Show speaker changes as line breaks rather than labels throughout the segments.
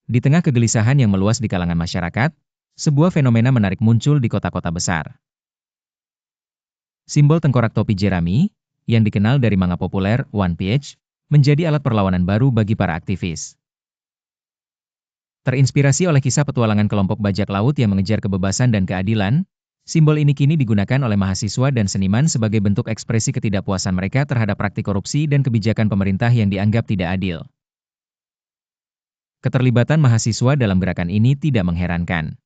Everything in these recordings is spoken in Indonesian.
Di tengah kegelisahan yang meluas di kalangan masyarakat, sebuah fenomena menarik muncul di kota-kota besar. Simbol tengkorak topi jerami, yang dikenal dari manga populer One Piece, menjadi alat perlawanan baru bagi para aktivis. Terinspirasi oleh kisah petualangan kelompok bajak laut yang mengejar kebebasan dan keadilan, simbol ini kini digunakan oleh mahasiswa dan seniman sebagai bentuk ekspresi ketidakpuasan mereka terhadap praktik korupsi dan kebijakan pemerintah yang dianggap tidak adil. Keterlibatan mahasiswa dalam gerakan ini tidak mengherankan.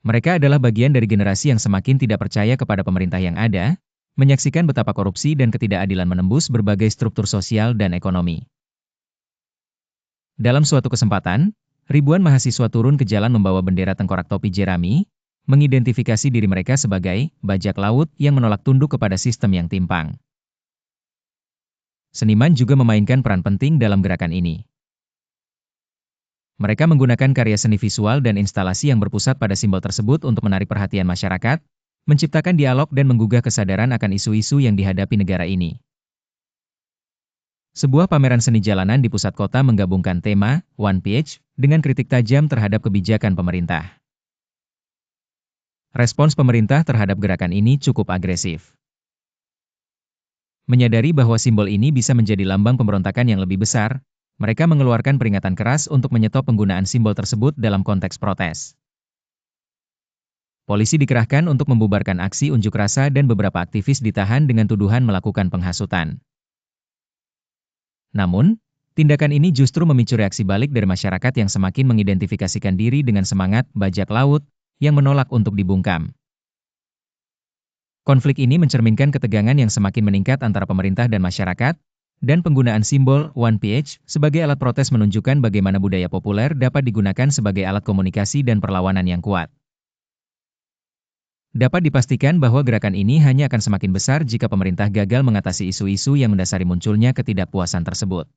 Mereka adalah bagian dari generasi yang semakin tidak percaya kepada pemerintah yang ada, menyaksikan betapa korupsi dan ketidakadilan menembus berbagai struktur sosial dan ekonomi. Dalam suatu kesempatan, ribuan mahasiswa turun ke jalan membawa bendera tengkorak topi jerami, mengidentifikasi diri mereka sebagai bajak laut yang menolak tunduk kepada sistem yang timpang. Seniman juga memainkan peran penting dalam gerakan ini. Mereka menggunakan karya seni visual dan instalasi yang berpusat pada simbol tersebut untuk menarik perhatian masyarakat, menciptakan dialog dan menggugah kesadaran akan isu-isu yang dihadapi negara ini. Sebuah pameran seni jalanan di pusat kota menggabungkan tema One Piece dengan kritik tajam terhadap kebijakan pemerintah. Respons pemerintah terhadap gerakan ini cukup agresif. Menyadari bahwa simbol ini bisa menjadi lambang pemberontakan yang lebih besar, mereka mengeluarkan peringatan keras untuk menyetop penggunaan simbol tersebut dalam konteks protes. Polisi dikerahkan untuk membubarkan aksi unjuk rasa dan beberapa aktivis ditahan dengan tuduhan melakukan penghasutan. Namun, tindakan ini justru memicu reaksi balik dari masyarakat yang semakin mengidentifikasikan diri dengan semangat bajak laut yang menolak untuk dibungkam. Konflik ini mencerminkan ketegangan yang semakin meningkat antara pemerintah dan masyarakat, dan penggunaan simbol One Piece sebagai alat protes menunjukkan bagaimana budaya populer dapat digunakan sebagai alat komunikasi dan perlawanan yang kuat. Dapat dipastikan bahwa gerakan ini hanya akan semakin besar jika pemerintah gagal mengatasi isu-isu yang mendasari munculnya ketidakpuasan tersebut.